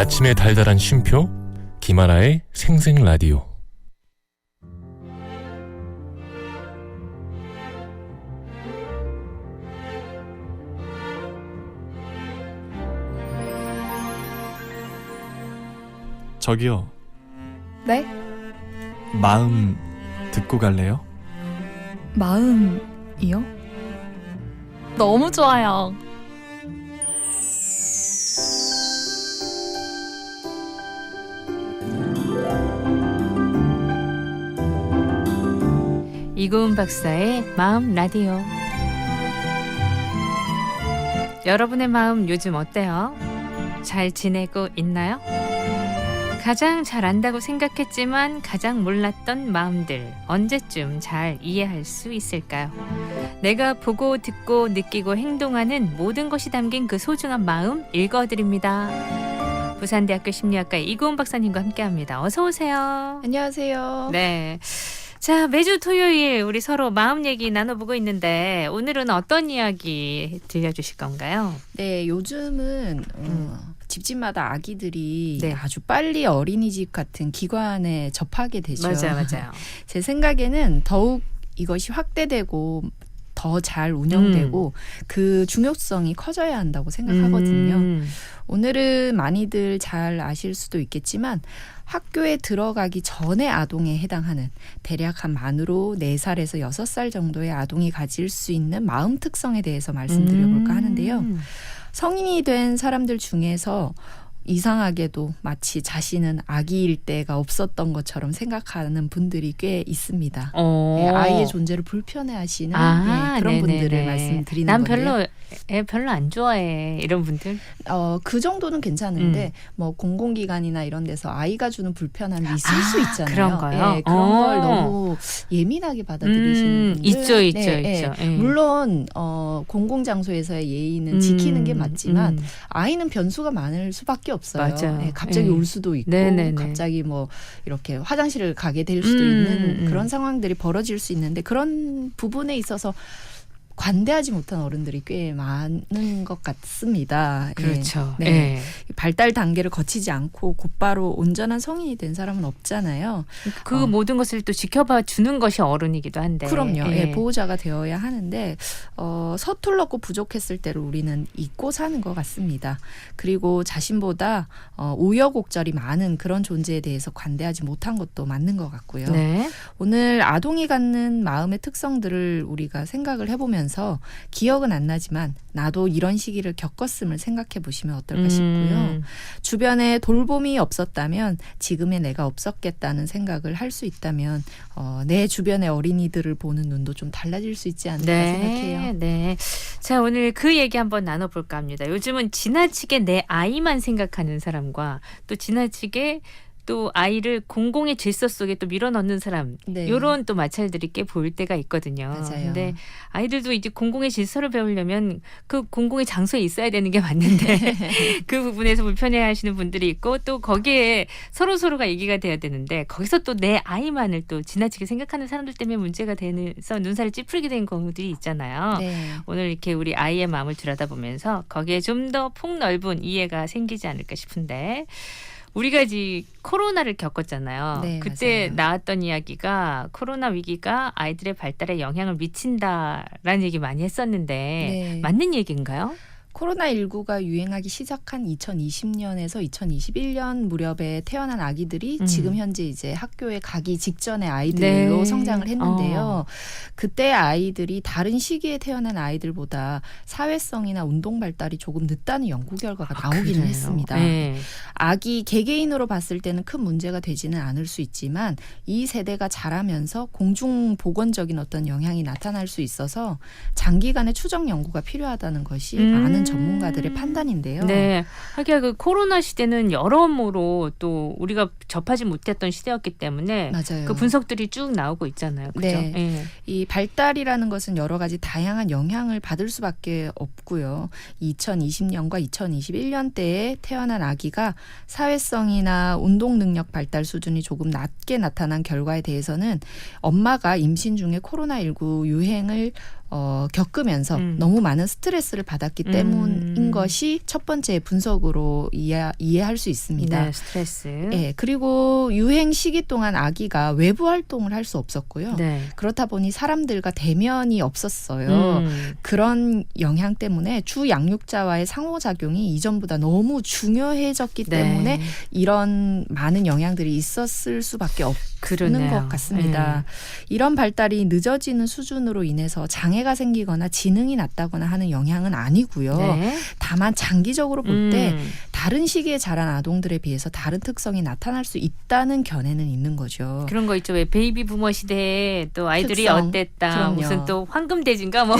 아침의 달달한 쉼표 김하나의 생생라디오. 저기요, 네? 마음 듣고 갈래요? 마음이요? 너무 좋아요. 이고은 박사의 마음 라디오. 여러분의 마음 요즘 어때요? 잘 지내고 있나요? 가장 잘 안다고 생각했지만 가장 몰랐던 마음들 언제쯤 잘 이해할 수 있을까요? 내가 보고 듣고 느끼고 행동하는 모든 것이 담긴 그 소중한 마음 읽어드립니다. 부산대학교 심리학과 이고은 박사님과 함께합니다. 어서 오세요. 안녕하세요. 네. 자, 매주 토요일 우리 서로 마음 얘기 나눠보고 있는데 오늘은 어떤 이야기 들려주실 건가요? 네, 요즘은 집집마다 아기들이 네. 아주 빨리 어린이집 같은 기관에 접하게 되죠. 맞아요. 제 생각에는 더욱 이것이 확대되고 더 잘 운영되고 그 중요성이 커져야 한다고 생각하거든요. 오늘은 많이들 잘 아실 수도 있겠지만 학교에 들어가기 전에 아동에 해당하는 대략 한 만으로 4살에서 6살 정도의 아동이 가질 수 있는 마음 특성에 대해서 말씀드려볼까 하는데요. 성인이 된 사람들 중에서 이상하게도 마치 자신은 아기일 때가 없었던 것처럼 생각하는 분들이 꽤 있습니다. 네, 아이의 존재를 불편해하시는 그런 분들을 말씀드리는 난 건데요. 별로 안 좋아해 이런 분들. 그 정도는 괜찮은데 뭐 공공기관이나 이런 데서 아이가 주는 불편함이 있을 수 있잖아요. 그런 거요? 네, 그런 걸 너무 예민하게 받아들이시는 분들 있죠. 네. 물론 공공장소에서의 예의는 지키는 게 맞지만 아이는 변수가 많을 수밖에 없어요. 맞아요. 네, 갑자기 울 수도 있고 갑자기 뭐 이렇게 화장실을 가게 될 수도 있는 그런 상황들이 벌어질 수 있는데 그런 부분에 있어서 관대하지 못한 어른들이 꽤 많은 것 같습니다. 그렇죠. 네. 네. 발달 단계를 거치지 않고 곧바로 온전한 성인이 된 사람은 없잖아요. 그 모든 것을 또 지켜봐 주는 것이 어른이기도 한데. 그럼요. 보호자가 되어야 하는데 서툴렀고 부족했을 때를 우리는 잊고 사는 것 같습니다. 그리고 자신보다 우여곡절이 많은 그런 존재에 대해서 관대하지 못한 것도 맞는 것 같고요. 네. 오늘 아동이 갖는 마음의 특성들을 우리가 생각을 해보면서 기억은 안 나지만 나도 이런 시기를 겪었음을 생각해 보시면 어떨까 싶고요. 주변에 돌봄이 없었다면 지금의 내가 없었겠다는 생각을 할 수 있다면 내 주변의 어린이들을 보는 눈도 좀 달라질 수 있지 않을까 생각해요. 네. 자, 오늘 그 얘기 한번 나눠볼까 합니다. 요즘은 지나치게 내 아이만 생각하는 사람과 또 지나치게 또 아이를 공공의 질서 속에 또 밀어넣는 사람, 이런 또 마찰들이 꽤 보일 때가 있거든요. 맞아요. 근데 아이들도 이제 공공의 질서를 배우려면 그 공공의 장소에 있어야 되는 게 맞는데 그 부분에서 불편해하시는 분들이 있고 또 거기에 서로가 얘기가 돼야 되는데 거기서 또 내 아이만을 또 지나치게 생각하는 사람들 때문에 문제가 되면서 눈살을 찌푸리게 된 경우들이 있잖아요. 오늘 이렇게 우리 아이의 마음을 들여다보면서 거기에 좀 더 폭넓은 이해가 생기지 않을까 싶은데 우리가 이제 코로나를 겪었잖아요. 그때 맞아요. 나왔던 이야기가 코로나 위기가 아이들의 발달에 영향을 미친다라는 얘기 많이 했었는데 맞는 얘기인가요? 코로나19가 유행하기 시작한 2020년에서 2021년 무렵에 태어난 아기들이 지금 현재 이제 학교에 가기 직전의 아이들로 성장을 했는데요. 그때 아이들이 다른 시기에 태어난 아이들보다 사회성이나 운동 발달이 조금 늦다는 연구 결과가 나오기는 했습니다. 아기 개개인으로 봤을 때는 큰 문제가 되지는 않을 수 있지만 이 세대가 자라면서 공중보건적인 어떤 영향이 나타날 수 있어서 장기간의 추적 연구가 필요하다는 것이 많은 전문가들의 판단인데요. 네. 하기야 그 코로나 시대는 여러모로 또 우리가 접하지 못했던 시대였기 때문에 맞아요. 그 분석들이 쭉 나오고 있잖아요. 그렇죠? 이 발달이라는 것은 여러 가지 다양한 영향을 받을 수밖에 없고요. 2020년과 2021년 때에 태어난 아기가 사회성이나 운동 능력 발달 수준이 조금 낮게 나타난 결과에 대해서는 엄마가 임신 중에 코로나19 유행을 겪으면서 너무 많은 스트레스를 받았기 때문인 것이 첫 번째 분석으로 이해할 수 있습니다. 네, 스트레스. 네, 그리고 유행 시기 동안 아기가 외부 활동을 할 수 없었고요. 네. 그렇다 보니 사람들과 대면이 없었어요. 그런 영향 때문에 주 양육자와의 상호작용이 이전보다 너무 중요해졌기 때문에 네. 이런 많은 영향들이 있었을 수밖에 없는 그러네요. 것 같습니다. 이런 발달이 늦어지는 수준으로 인해서 장애가 생기거나 지능이 낮다거나 하는 영향은 아니고요. 네. 다만 장기적으로 볼 때 다른 시기에 자란 아동들에 비해서 다른 특성이 나타날 수 있다는 견해는 있는 거죠. 그런 거 있죠. 왜 베이비 부머 시대에 또 아이들이 특성. 어땠다. 그럼요. 무슨 또 황금돼지인가 뭐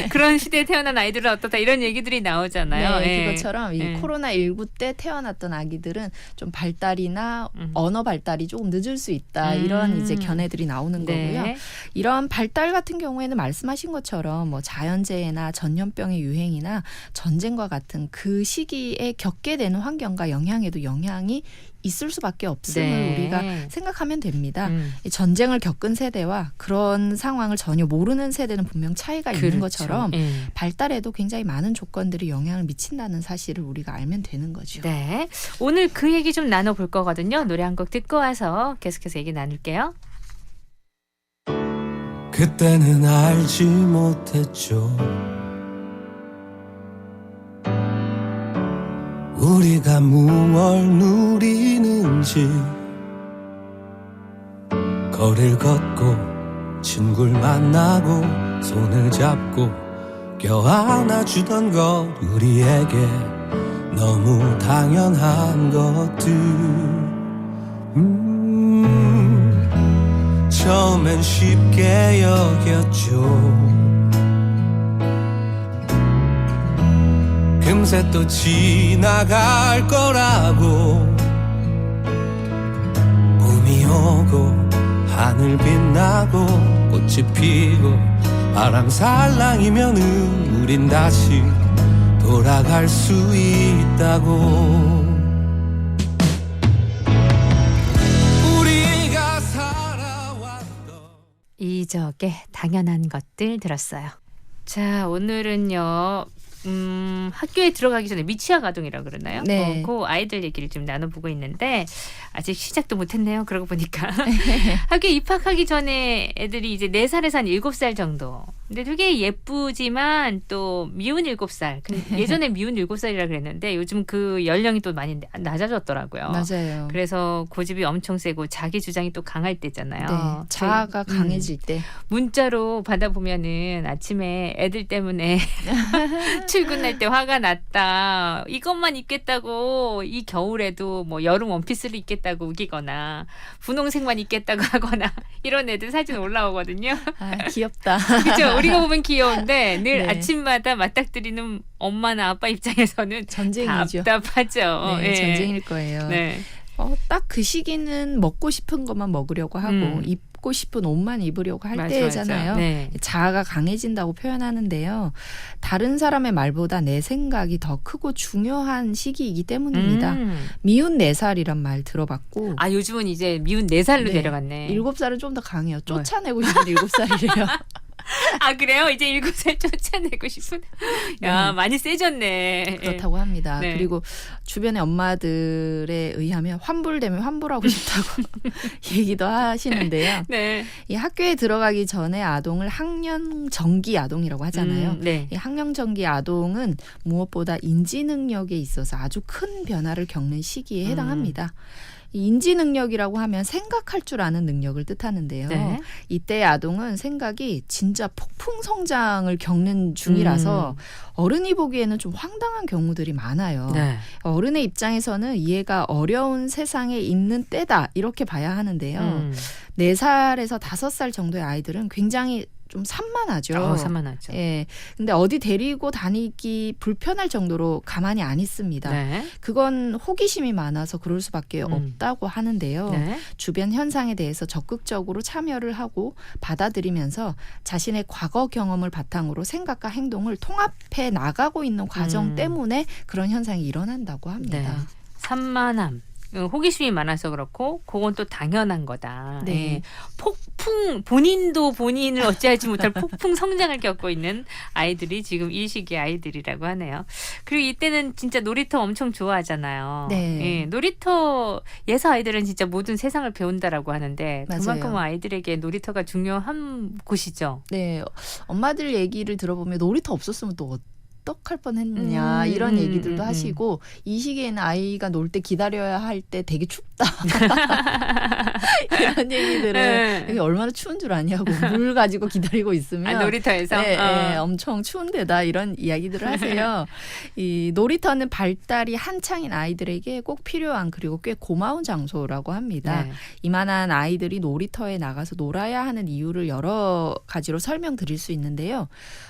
그런 시대에 태어난 아이들은 어떻다 이런 얘기들이 나오잖아요. 네, 예. 그것처럼 이 코로나19 때 태어났던 아기들은 좀 발달이나 언어 발달이 조금 늦을 수 있다. 이런 이제 견해들이 나오는 거고요. 네. 이런 발달 같은 경우에는 말씀하신 것처럼 뭐 자연재해나 전염병의 유행이나 전쟁과 같은 그 시기에 겪게 되는 환경과 영향에도 영향이 있을 수밖에 없음을 네. 우리가 생각하면 됩니다. 이 전쟁을 겪은 세대와 그런 상황을 전혀 모르는 세대는 분명 차이가 있는 그렇죠. 것처럼 예. 발달에도 굉장히 많은 조건들이 영향을 미친다는 사실을 우리가 알면 되는 거죠. 네. 오늘 그 얘기 좀 나눠볼 거거든요. 노래 한 곡 듣고 와서 계속해서 얘기 나눌게요. 그때는 알지 못했죠. 우리가 무얼 누리는지. 거리를 걷고 친구를 만나고 손을 잡고 껴안아주던 것, 우리에게 너무 당연한 것들. 처음엔 쉽게 여겼죠. 금세 또 지나갈 거라고. 봄이 오고 하늘 빛나고 꽃이 피고 바람 살랑이면은 우린 다시 돌아갈 수 있다고. 우리가 살아왔던 이적의 당연한 것들 들었어요. 자, 오늘은요. 학교에 들어가기 전에 미취학 아동이라고 그러나요? 네. 그 아이들 얘기를 좀 나눠보고 있는데 아직 시작도 못했네요. 그러고 보니까 학교에 입학하기 전에 애들이 이제 4살에서 한 7살 정도. 근데 되게 예쁘지만 또 미운 7살. 예전에 미운 7살이라 그랬는데 요즘 그 연령이 또 많이 낮아졌더라고요. 맞아요. 그래서 고집이 엄청 세고 자기 주장이 또 강할 때잖아요. 네, 자아가 강해질 때. 문자로 받아보면은 아침에 애들 때문에 출근할 때 화가 났다. 이것만 입겠다고 이 겨울에도 뭐 여름 원피스를 입겠다고 우기거나 분홍색만 입겠다고 하거나 이런 애들 사진 올라오거든요. 아, 귀엽다. 그렇죠. 우리가 보면 귀여운데 늘 네. 아침마다 맞닥뜨리는 엄마나 아빠 입장에서는 전쟁이죠. 답답하죠. 네, 예. 전쟁일 거예요. 네. 딱 그 시기는 먹고 싶은 것만 먹으려고 하고 입고 싶은 옷만 입으려고 할 맞아, 때잖아요. 맞아. 네. 자아가 강해진다고 표현하는데요. 다른 사람의 말보다 내 생각이 더 크고 중요한 시기이기 때문입니다. 미운 4살이란 말 들어봤고 아, 요즘은 이제 미운 4살로 네. 내려갔네. 7살은 좀 더 강해요. 쫓아내고 싶은 7살이래요. 아, 그래요? 이제 7살 쫓아내고 싶은? 야, 많이 세졌네. 그렇다고 합니다. 네. 그리고 주변의 엄마들에 의하면 환불되면 환불하고 싶다고 얘기도 하시는데요. 네. 이 학교에 들어가기 전에 아동을 학령정기 아동이라고 하잖아요. 네. 이 학령정기 아동은 무엇보다 인지 능력에 있어서 아주 큰 변화를 겪는 시기에 해당합니다. 이 인지 능력이라고 하면 생각할 줄 아는 능력을 뜻하는데요. 네. 이때 아동은 생각이 진짜 폭풍 성장을 겪는 중이라서 어른이 보기에는 좀 황당한 경우들이 많아요. 네. 어른의 입장에서는 이해가 어려운 세상에 있는 때다 이렇게 봐야 하는데요. 4살에서 5살 정도의 아이들은 굉장히 좀 산만하죠. 산만하죠. 예. 근데 어디 데리고 다니기 불편할 정도로 가만히 안 있습니다. 네. 그건 호기심이 많아서 그럴 수밖에 없다고 하는데요. 네. 주변 현상에 대해서 적극적으로 참여를 하고 받아들이면서 자신의 과거 경험을 바탕으로 생각과 행동을 통합해 나가고 있는 과정 때문에 그런 현상이 일어난다고 합니다. 네. 산만함. 호기심이 많아서 그렇고 그건 또 당연한 거다. 네. 예. 폭풍 본인도 본인을 어찌하지 못할 폭풍 성장을 겪고 있는 아이들이 지금 이 시기의 아이들이라고 하네요. 그리고 이때는 진짜 놀이터 엄청 좋아하잖아요. 네. 예, 놀이터에서 아이들은 진짜 모든 세상을 배운다라고 하는데 맞아요. 그만큼 아이들에게 놀이터가 중요한 곳이죠. 네, 엄마들 얘기를 들어보면 놀이터 없었으면 또 어떡할 뻔했느냐 이런 얘기들도 하시고 이 시기에는 아이가 놀 때 기다려야 할 때 되게 춥다 이런 얘기들을 네. 이게 얼마나 추운 줄 아냐고 물 가지고 기다리고 있으면 놀이터에서 네, 네, 엄청 추운 데다 이런 이야기들을 하세요. 이 놀이터는 발달이 한창인 아이들에게 꼭 필요한 그리고 꽤 고마운 장소라고 합니다. 네. 이만한 아이들이 놀이터에 나가서 놀아야 하는 이유를 여러 가지로 설명드릴 수 있는데요.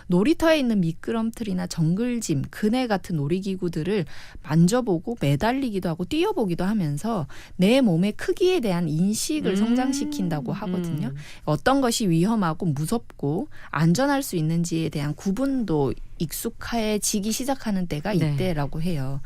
놀이터에 있는 미끄럼틀이나 정글짐, 그네 같은 놀이기구들을 만져보고 매달리기도 하고 뛰어보기도 하면서 내 몸의 크기에 대한 인식을 성장시킨다고 하거든요. 어떤 것이 위험하고 무섭고 안전할 수 있는지에 대한 구분도 익숙해지기 시작하는 때가 네. 이때라고 해요.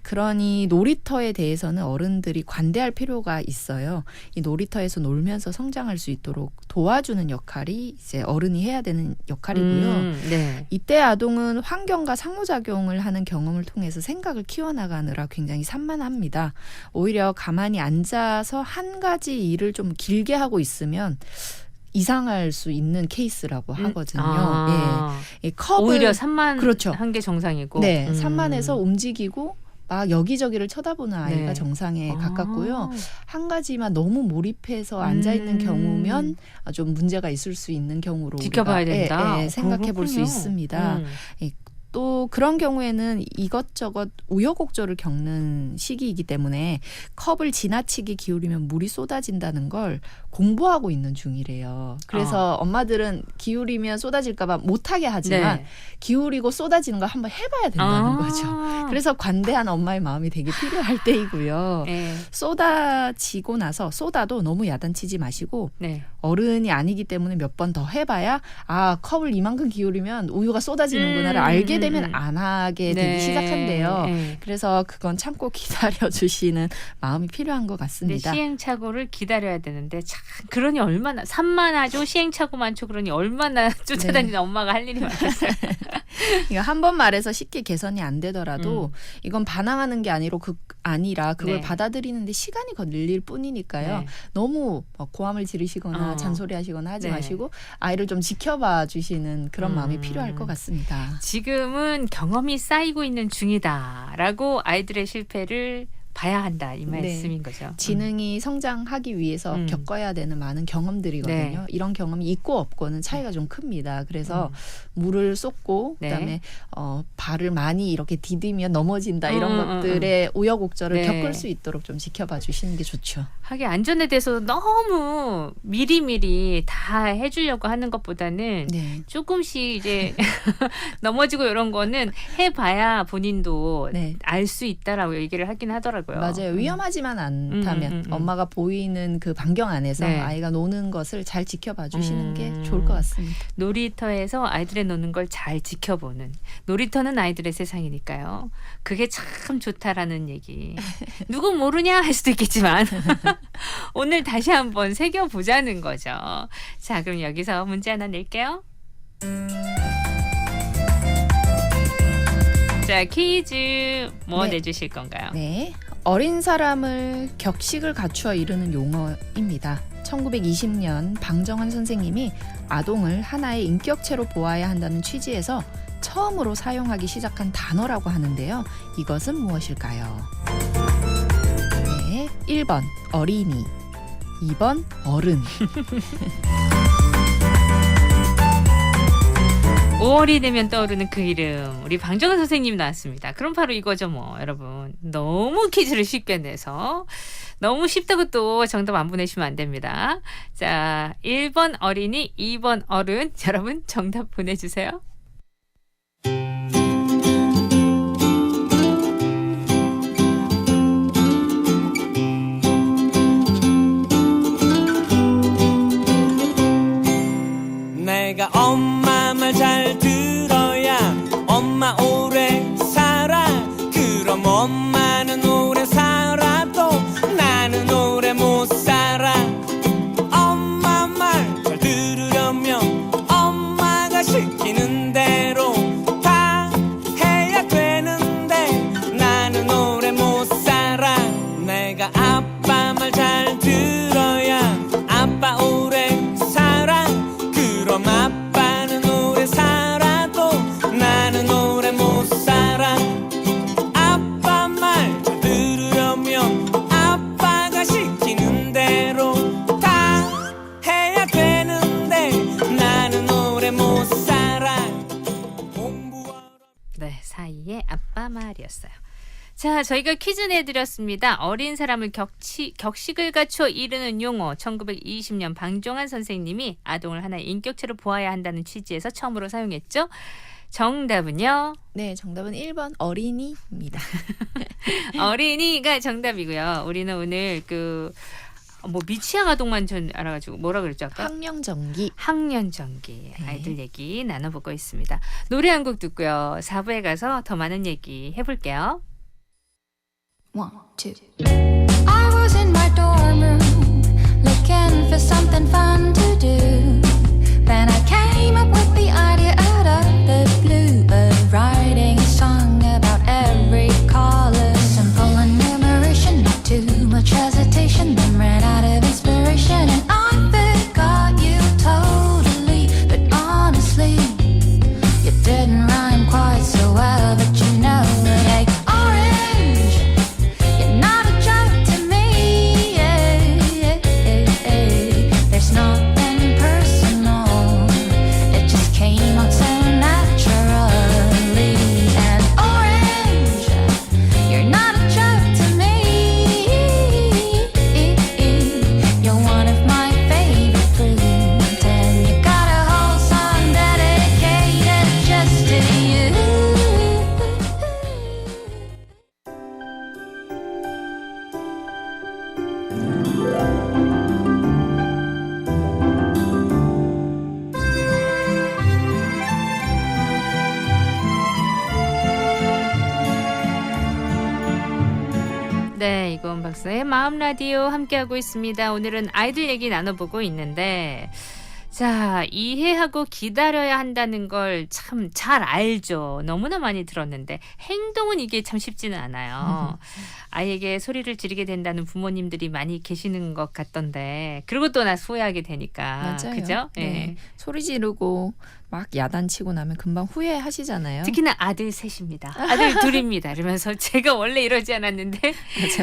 그러니 놀이터에 대해서는 어른들이 관대할 필요가 있어요. 이 놀이터에서 놀면서 성장할 수 있도록 도와주는 역할이 이제 어른이 해야 되는 역할이고요. 네. 이때 아동은 환경과 상호작용을 하는 경험을 통해서 생각을 키워나가느라 굉장히 산만합니다. 오히려 가만히 앉아서 한 가지 일을 좀 길게 하고 있으면 이상할 수 있는 케이스라고 하거든요. 예. 이 컵을 오히려 산만 그렇죠. 한 게 정상이고. 네, 산만해서 움직이고 막 여기저기를 쳐다보는 아이가 네. 정상에 아. 가깝고요. 한 가지만 너무 몰입해서 앉아 있는 경우면 좀 문제가 있을 수 있는 경우로 지켜봐야 우리가 된다. 생각해 볼 수 그렇군요. 있습니다. 또 그런 경우에는 이것저것 우여곡절을 겪는 시기이기 때문에 컵을 지나치게 기울이면 물이 쏟아진다는 걸 공부하고 있는 중이래요. 그래서 엄마들은 기울이면 쏟아질까 봐 못하게 하지만 네. 기울이고 쏟아지는 걸 한번 해봐야 된다는 거죠. 그래서 관대한 엄마의 마음이 되게 필요할 때이고요. 네. 쏟아지고 나서 쏟아도 너무 야단치지 마시고 네. 어른이 아니기 때문에 몇 번 더 해봐야 아 컵을 이만큼 기울이면 우유가 쏟아지는구나를 알게 되면 안 하게 되기 시작한대요. 네. 그래서 그건 참고 기다려주시는 마음이 필요한 것 근데 같습니다. 시행착오를 기다려야 되는데 참 그러니 얼마나 산만하죠. 시행착오 많죠. 그러니 얼마나 쫓아다니는 엄마가 할 일이 많겠어요. 그러니까 한 번 말해서 쉽게 개선이 안 되더라도 이건 반항하는 게 아니라 그걸 네. 받아들이는데 시간이 걸릴 뿐이니까요. 네. 너무 고함을 지르시거나 잔소리하시거나 하지 네. 마시고 아이를 좀 지켜봐 주시는 그런 마음이 필요할 것 같습니다. 지금은 경험이 쌓이고 있는 중이다라고 아이들의 실패를 봐야 한다 이 말씀인 거죠. 지능이 성장하기 위해서 겪어야 되는 많은 경험들이거든요. 네. 이런 경험이 있고 없고는 차이가 좀 큽니다. 그래서 물을 쏟고 네. 그다음에 발을 많이 이렇게 디디면 넘어진다 이런 것들의 우여곡절을 네. 겪을 수 있도록 좀 지켜봐 주시는 게 좋죠. 하긴 안전에 대해서 너무 미리미리 다 해주려고 하는 것보다는 네. 조금씩 이제 넘어지고 이런 거는 해봐야 본인도 네. 알 수 있다라고 얘기를 하긴 하더라고요. 맞아요. 위험하지만 않다면 엄마가 보이는 그 반경 안에서 네. 아이가 노는 것을 잘 지켜봐 주시는 게 좋을 것 같습니다. 놀이터에서 아이들의 노는 걸 잘 지켜보는 놀이터는 아이들의 세상이니까요. 그게 참 좋다라는 얘기. 누구 모르냐 할 수도 있겠지만 오늘 다시 한번 새겨보자는 거죠. 자, 그럼 여기서 문제 하나 낼게요. 자, 퀴즈 뭐 네. 내주실 건가요? 네. 어린 사람을 격식을 갖추어 이르는 용어입니다. 1920년 방정환 선생님이 아동을 하나의 인격체로 보아야 한다는 취지에서 처음으로 사용하기 시작한 단어라고 하는데요. 이것은 무엇일까요? 네. 1번 어린이, 2번 어른. 5월이 되면 떠오르는 그 이름 우리 방정환 선생님 나왔습니다. 그럼 바로 이거죠 뭐 여러분. 너무 퀴즈를 쉽게 내서 너무 쉽다고 또 정답 안 보내시면 안 됩니다. 자 1번 어린이 2번 어른 여러분 정답 보내주세요. 내가 엄마 말 잘 들어야 엄마 오래 살아. 그럼 엄마는 오래 살아도 네, 사이의 아빠 말이었어요. 자, 저희가 퀴즈 내드렸습니다. 어린 사람을 격식을 갖춰 이르는 용어. 1920년 방종환 선생님이 아동을 하나의 인격체로 보아야 한다는 취지에서 처음으로 사용했죠. 정답은요? 네, 정답은 1번 어린이입니다. 어린이가 정답이고요. 우리는 오늘 미취학 아동만 전 알아가지고 뭐라 그랬죠 아까? 학령정기. 학년전기 네. 아이들 얘기 나눠보고 있습니다. 노래 한 곡 듣고요. 4부에 가서 더 많은 얘기 해볼게요. 1, 2. I was in my dorm room looking for something fun to do. Then I came up with the idea out of the blue of writing a song about every color. Simple enumeration, not too much hesitation. Then ran out of inspiration and I forgot you totally. But honestly, you didn't rhyme quite so well. But you know it, hey, orange. You're not a joke to me. There's nothing personal. It just came out so naturally. And orange, you're not a joke to me. You're one of my favorite fruit, and you got a whole song dedicated just to you. 네, 이건 박사의 마음 라디오 함께하고 있습니다. 오늘은 아이들 얘기 나눠보고 있는데, 자, 이해하고 기다려야 한다는 걸 참 잘 알죠. 너무나 많이 들었는데 행동은 이게 참 쉽지는 않아요. 아이에게 소리를 지르게 된다는 부모님들이 많이 계시는 것 같던데, 그리고 또 나 후회하게 되니까. 맞아요. 그죠? 네. 예. 소리 지르고 막 야단치고 나면 금방 후회하시잖아요. 특히나 아들 셋입니다. 아들 둘입니다. 이러면서 제가 원래 이러지 않았는데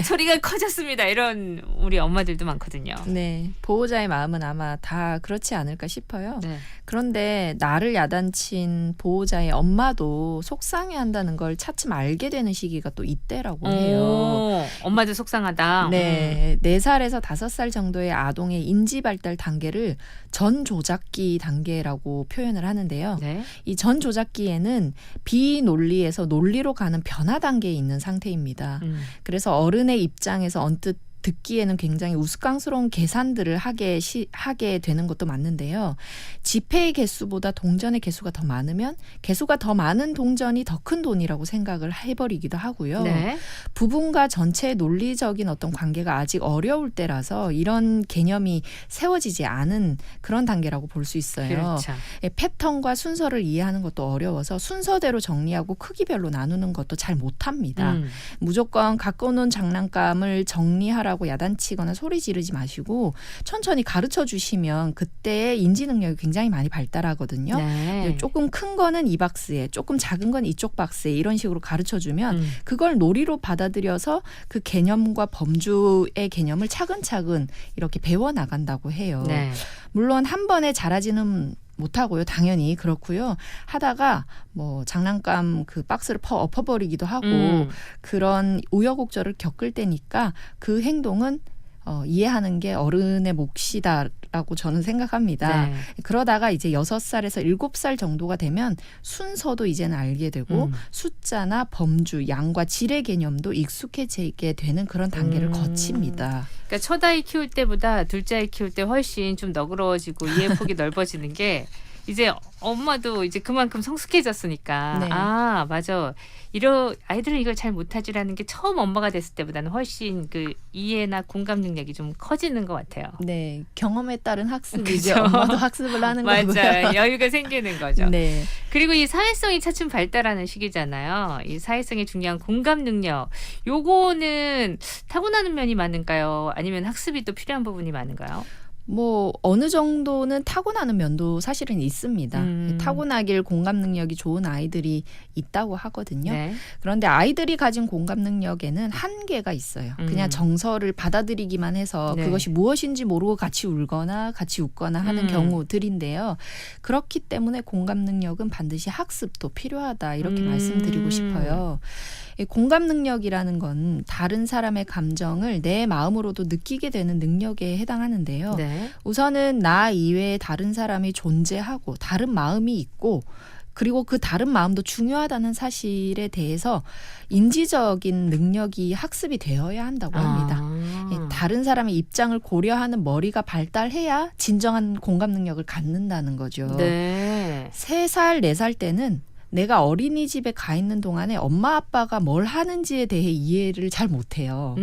소리가 커졌습니다. 이런 우리 엄마들도 많거든요. 네, 보호자의 마음은 아마 다 그렇지 않을까 싶어요. 네. 그런데 나를 야단친 보호자의 엄마도 속상해한다는 걸 차츰 알게 되는 시기가 또 이때라고 해요. 오, 엄마도 속상하다. 네, 4살에서 5살 정도의 아동의 인지 발달 단계를 전조작기 단계라고 표현을 하는데요. 네. 이 전조작기에는 비논리에서 논리로 가는 변화 단계에 있는 상태입니다. 그래서 어른의 입장에서 언뜻 듣기에는 굉장히 우스꽝스러운 계산들을 하게 되는 것도 맞는데요. 지폐의 개수보다 동전의 개수가 더 많으면 개수가 더 많은 동전이 더 큰 돈이라고 생각을 해버리기도 하고요. 네. 부분과 전체의 논리적인 어떤 관계가 아직 어려울 때라서 이런 개념이 세워지지 않은 그런 단계라고 볼 수 있어요. 그렇죠. 패턴과 순서를 이해하는 것도 어려워서 순서대로 정리하고 크기별로 나누는 것도 잘 못합니다. 무조건 갖고 노는 장난감을 정리하라고 야단치거나 소리 지르지 마시고 천천히 가르쳐 주시면 그때의 인지 능력이 굉장히 많이 발달하거든요. 네. 조금 큰 거는 이 박스에, 조금 작은 건 이쪽 박스에 이런 식으로 가르쳐 주면 그걸 놀이로 받아들여서 그 개념과 범주의 개념을 차근차근 이렇게 배워 나간다고 해요. 네. 물론 한 번에 잘하지는 못하고요. 당연히 그렇고요. 하다가 뭐 장난감 그 박스를 엎어버리기도 하고 그런 우여곡절을 겪을 때니까 그 행동은 이해하는 게 어른의 몫이다라고 저는 생각합니다. 네. 그러다가 이제 6살에서 7살 정도가 되면 순서도 이제는 알게 되고 숫자나 범주, 양과 질의 개념도 익숙해지게 되는 그런 단계를 거칩니다. 그러니까 첫 아이 키울 때보다 둘째 아이 키울 때 훨씬 좀 너그러워지고 이해 폭이 넓어지는 게 이제 엄마도 이제 그만큼 성숙해졌으니까 네. 아 맞아 아이들은 이걸 잘 못하지라는 게 처음 엄마가 됐을 때보다는 훨씬 그 이해나 공감 능력이 좀 커지는 것 같아요. 네, 경험에 따른 학습이죠. 그죠? 엄마도 학습을 하는 거고요. 맞아요. 여유가 생기는 거죠. 네. 그리고 이 사회성이 차츰 발달하는 시기잖아요. 이 사회성에 중요한 공감 능력. 요거는 타고나는 면이 많은가요? 아니면 학습이 또 필요한 부분이 많은가요? 뭐 어느 정도는 타고나는 면도 사실은 있습니다. 타고나길 공감 능력이 좋은 아이들이 있다고 하거든요. 네. 그런데 아이들이 가진 공감 능력에는 한계가 있어요. 그냥 정서를 받아들이기만 해서 네. 그것이 무엇인지 모르고 같이 울거나 같이 웃거나 하는 경우들인데요. 그렇기 때문에 공감 능력은 반드시 학습도 필요하다 이렇게 말씀드리고 싶어요. 이 공감 능력이라는 건 다른 사람의 감정을 내 마음으로도 느끼게 되는 능력에 해당하는데요. 네. 우선은 나 이외에 다른 사람이 존재하고 다른 마음이 있고 그리고 그 다른 마음도 중요하다는 사실에 대해서 인지적인 능력이 학습이 되어야 한다고 합니다. 예, 다른 사람의 입장을 고려하는 머리가 발달해야 진정한 공감 능력을 갖는다는 거죠. 네. 3살, 4살 때는 내가 어린이집에 가 있는 동안에 엄마 아빠가 뭘 하는지에 대해 이해를 잘 못해요.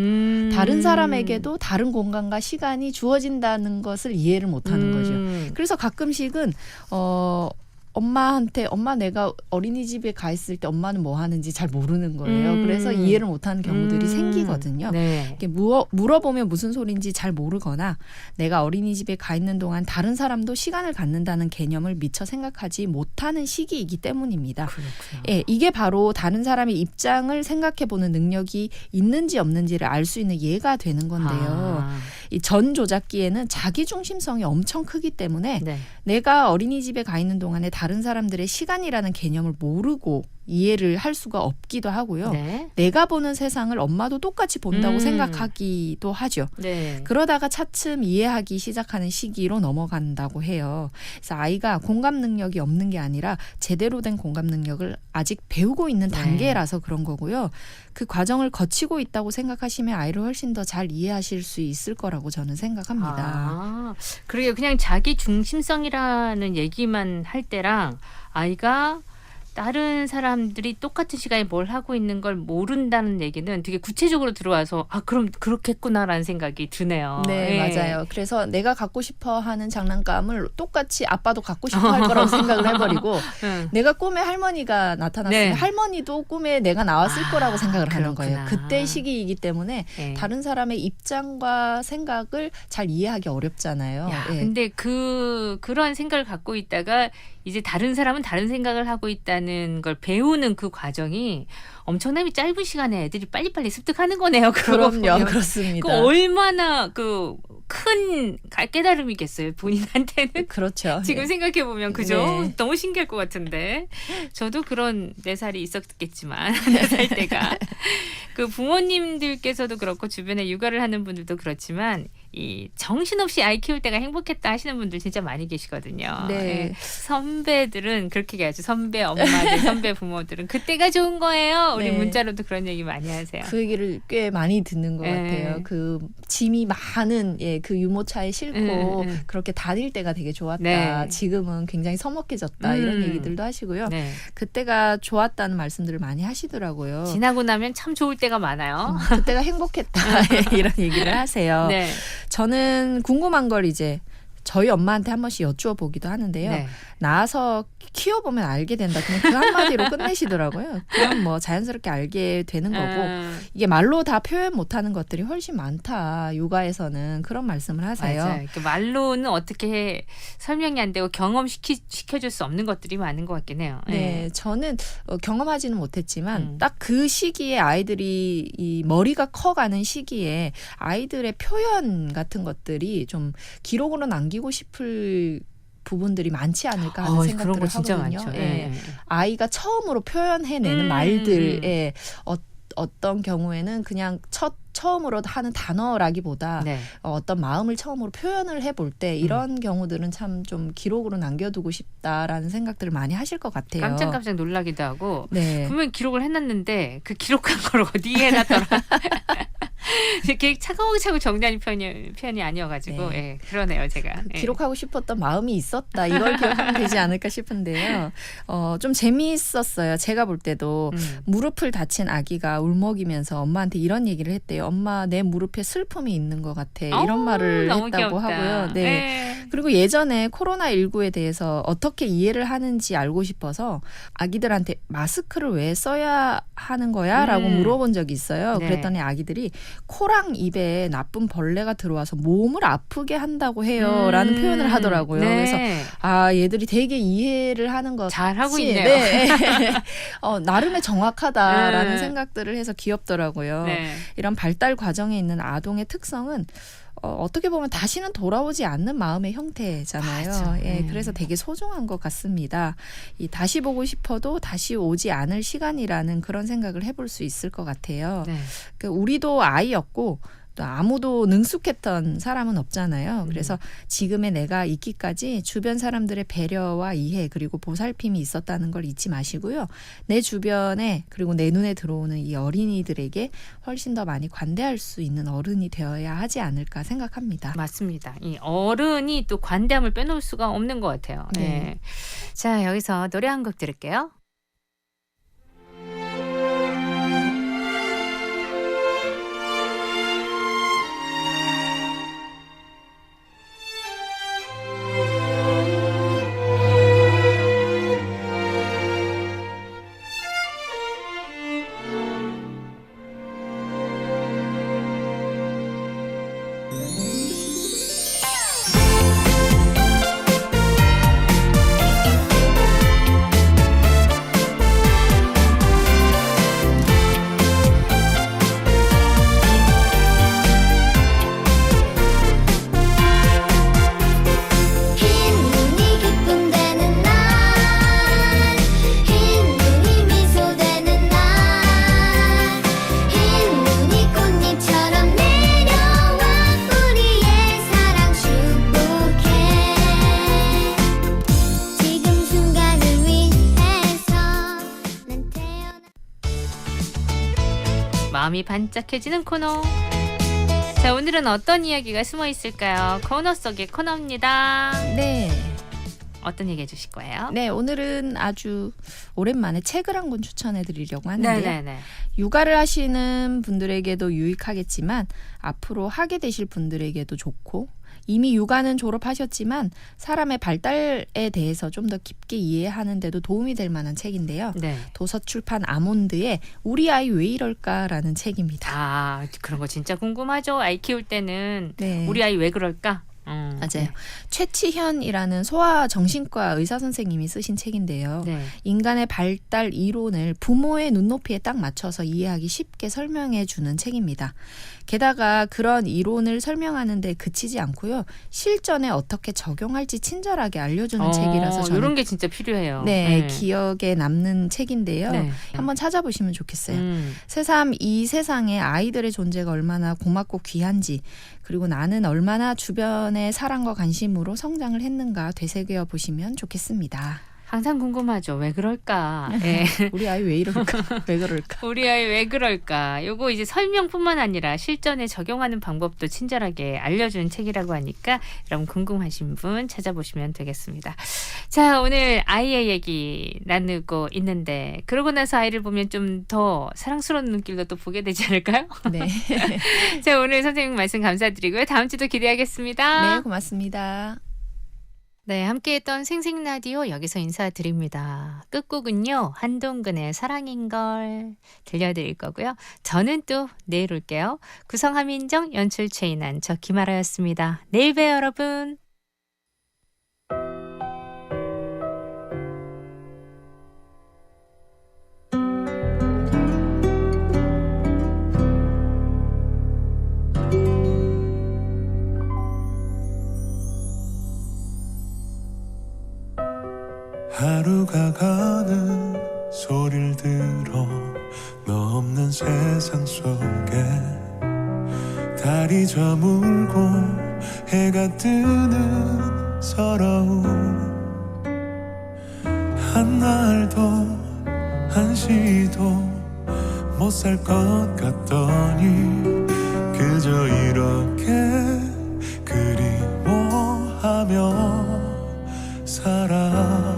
다른 사람에게도 다른 공간과 시간이 주어진다는 것을 이해를 못하는 거죠. 그래서 가끔씩은 엄마한테 엄마 내가 어린이집에 가 있을 때 엄마는 뭐 하는지 잘 모르는 거예요. 그래서 이해를 못하는 경우들이 생기거든요. 네. 이렇게 물어보면 무슨 소리인지 잘 모르거나 내가 어린이집에 가 있는 동안 다른 사람도 시간을 갖는다는 개념을 미처 생각하지 못하는 시기이기 때문입니다. 그렇군요. 예, 이게 바로 다른 사람의 입장을 생각해보는 능력이 있는지 없는지를 알 수 있는 예가 되는 건데요. 이 전 조작기에는 자기중심성이 엄청 크기 때문에 네. 내가 어린이집에 가 있는 동안에 다른 사람들의 시간이라는 개념을 모르고 이해를 할 수가 없기도 하고요. 네. 내가 보는 세상을 엄마도 똑같이 본다고 생각하기도 하죠. 네. 그러다가 차츰 이해하기 시작하는 시기로 넘어간다고 해요. 그래서 아이가 공감 능력이 없는 게 아니라 제대로 된 공감 능력을 아직 배우고 있는 네. 단계라서 그런 거고요. 그 과정을 거치고 있다고 생각하시면 아이를 훨씬 더 잘 이해하실 수 있을 거라고 저는 생각합니다. 그러게요. 그냥 자기 중심성이라는 얘기만 할 때랑 아이가 다른 사람들이 똑같은 시간에 뭘 하고 있는 걸 모른다는 얘기는 되게 구체적으로 들어와서 그럼 그렇겠구나라는 생각이 드네요. 네, 예. 맞아요. 그래서 내가 갖고 싶어 하는 장난감을 똑같이 아빠도 갖고 싶어 할 거라고 생각을 해버리고 내가 꿈에 할머니가 나타났으면 네. 할머니도 꿈에 내가 나왔을 거라고 생각을 하는 거예요. 그렇구나. 그때 시기이기 때문에 예. 다른 사람의 입장과 생각을 잘 이해하기 어렵잖아요. 야, 예. 근데 그런 생각을 갖고 있다가 이제 다른 사람은 다른 생각을 하고 있다는 걸 배우는 그 과정이 엄청나게 짧은 시간에 애들이 빨리빨리 습득하는 거네요. 그러고 그럼요. 보면. 그렇습니다. 그 얼마나 큰 깨달음이겠어요. 본인한테는. 그렇죠. 지금 예. 생각해 보면 그죠? 네. 너무 신기할 것 같은데 저도 그런 4살이 있었겠지만 4살 때가 그 부모님들께서도 그렇고 주변에 육아를 하는 분들도 그렇지만 이 정신없이 아이 키울 때가 행복했다 하시는 분들 진짜 많이 계시거든요. 네. 예. 선배들은 그렇게 얘기하죠. 선배 엄마들, 선배 부모들은 그때가 좋은 거예요. 우리 네. 문자로도 그런 얘기 많이 하세요. 그 얘기를 꽤 많이 듣는 것 예. 같아요. 그 짐이 많은 그 유모차에 싣고 그렇게 다닐 때가 되게 좋았다. 네. 지금은 굉장히 서먹해졌다. 이런 얘기들도 하시고요. 네. 그때가 좋았다는 말씀들을 많이 하시더라고요. 지나고 나면 참 좋을 때가 많아요. 그때가 행복했다. 이런 얘기를 하세요. 네. 저는 궁금한 걸 이제 저희 엄마한테 한 번씩 여쭈어보기도 하는데요. 네. 낳아서 키워보면 알게 된다. 그냥 그 한마디로 끝내시더라고요. 그럼 뭐 자연스럽게 알게 되는 거고 이게 말로 다 표현 못하는 것들이 훨씬 많다. 육아에서는 그런 말씀을 하세요. 맞아요. 그 말로는 어떻게 설명이 안 되고 경험시켜줄 수 없는 것들이 많은 것 같긴 해요. 네, 저는 경험하지는 못했지만 딱 그 시기에 아이들이 이 머리가 커가는 시기에 아이들의 표현 같은 것들이 좀 기록으로 남기고 싶을 부분들이 많지 않을까 하는 그런 생각들을 거 진짜 하거든요. 많죠. 예. 아이가 처음으로 표현해내는 말들의 어떤 경우에는 그냥 처음으로 하는 단어라기보다 네. 어떤 마음을 처음으로 표현을 해볼 때 이런 경우들은 참 좀 기록으로 남겨두고 싶다라는 생각들을 많이 하실 것 같아요. 깜짝깜짝 놀라기도 하고 네. 분명히 기록을 해놨는데 그 기록한 걸 어디에 해놨더라. 이렇게 차곡차곡 정리하는 편이 아니어가지고 네. 예, 그러네요 제가. 예. 기록하고 싶었던 마음이 있었다. 이걸 기억하면 되지 않을까 싶은데요. 좀 재미있었어요. 제가 볼 때도 무릎을 다친 아기가 울먹이면서 엄마한테 이런 얘기를 했대요. 엄마 내 무릎에 슬픔이 있는 것 같아. 이런 말을 너무 했다고 귀엽다. 하고요. 네. 예. 그리고 예전에 코로나19에 대해서 어떻게 이해를 하는지 알고 싶어서 아기들한테 마스크를 왜 써야 하는 거야? 라고 물어본 적이 있어요. 네. 그랬더니 아기들이 코랑 입에 나쁜 벌레가 들어와서 몸을 아프게 한다고 해요라는 표현을 하더라고요. 네. 그래서 얘들이 되게 이해를 하는 것 잘 하고 같이, 있네요. 네. 나름의 정확하다라는 네. 생각들을 해서 귀엽더라고요. 네. 이런 발달 과정에 있는 아동의 특성은 어떻게 보면 다시는 돌아오지 않는 마음의 형태잖아요. 맞아. 예, 그래서 되게 소중한 것 같습니다. 이 다시 보고 싶어도 다시 오지 않을 시간이라는 그런 생각을 해볼 수 있을 것 같아요. 네. 우리도 아이였고 또 아무도 능숙했던 사람은 없잖아요. 그래서 지금의 내가 있기까지 주변 사람들의 배려와 이해 그리고 보살핌이 있었다는 걸 잊지 마시고요. 내 주변에 그리고 내 눈에 들어오는 이 어린이들에게 훨씬 더 많이 관대할 수 있는 어른이 되어야 하지 않을까 생각합니다. 맞습니다. 이 어른이 또 관대함을 빼놓을 수가 없는 것 같아요. 네. 네. 자, 여기서 노래 한 곡 들을게요. 흰 눈이 기쁨 되는 날, 흰 눈이 미소 되는 날, 흰 눈이 꽃잎처럼 내려와 우리의 사랑 축복해. 지금 순간을 위해서 난 태어난 마음이 반짝해지는 코너. 자, 오늘은 어떤 이야기가 숨어 있을까요? 코너 속의 코너입니다. 네. 어떤 얘기 해주실 거예요? 네, 오늘은 아주 오랜만에 책을 한 권 추천해 드리려고 하는데요. 네네네. 육아를 하시는 분들에게도 유익하겠지만 앞으로 하게 되실 분들에게도 좋고 이미 육아는 졸업하셨지만 사람의 발달에 대해서 좀 더 깊게 이해하는 데도 도움이 될 만한 책인데요. 네. 도서출판 아몬드의 우리 아이 왜 이럴까라는 책입니다. 아, 그런 거 진짜 궁금하죠. 아이 키울 때는 네. 우리 아이 왜 그럴까? 맞아요. 최치현이라는 소아정신과 의사 선생님이 쓰신 책인데요. 네. 인간의 발달 이론을 부모의 눈높이에 딱 맞춰서 이해하기 쉽게 설명해 주는 책입니다. 게다가 그런 이론을 설명하는데 그치지 않고요. 실전에 어떻게 적용할지 친절하게 알려주는 책이라서 저는 이런 게 진짜 필요해요. 네, 기억에 남는 책인데요. 네. 한번 찾아보시면 좋겠어요. 음. 새삼 이 세상에 아이들의 존재가 얼마나 고맙고 귀한지 그리고 나는 얼마나 주변의 사랑과 관심으로 성장을 했는가 되새겨 보시면 좋겠습니다. 항상 궁금하죠. 왜 그럴까? 네. 우리 아이 왜 이럴까? 왜 그럴까? 우리 아이 왜 그럴까? 요거 이제 설명뿐만 아니라 실전에 적용하는 방법도 친절하게 알려주는 책이라고 하니까 여러분 궁금하신 분 찾아보시면 되겠습니다. 자, 오늘 아이의 얘기 나누고 있는데 그러고 나서 아이를 보면 좀 더 사랑스러운 눈길로 또 보게 되지 않을까요? 네. 자, 오늘 선생님 말씀 감사드리고요. 다음 주도 기대하겠습니다. 네, 고맙습니다. 네, 함께했던 생생라디오 여기서 인사드립니다. 끝곡은요, 한동근의 사랑인걸 들려드릴 거고요. 저는 또 내일 올게요. 구성 함인정, 연출 최인한, 저 김아라였습니다. 내일 봬요, 여러분. 하루가 가는 소리를 들어 너 없는 세상 속에 달이 저물고 해가 뜨는 서러움 한 날도 한시도 못 살 것 같더니 그저 이렇게 그리워하며 살아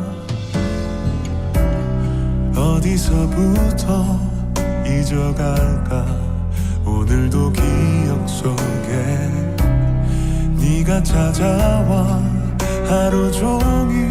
어디서부터 잊어갈까 오늘도 기억 속에 네가 찾아와 하루 종일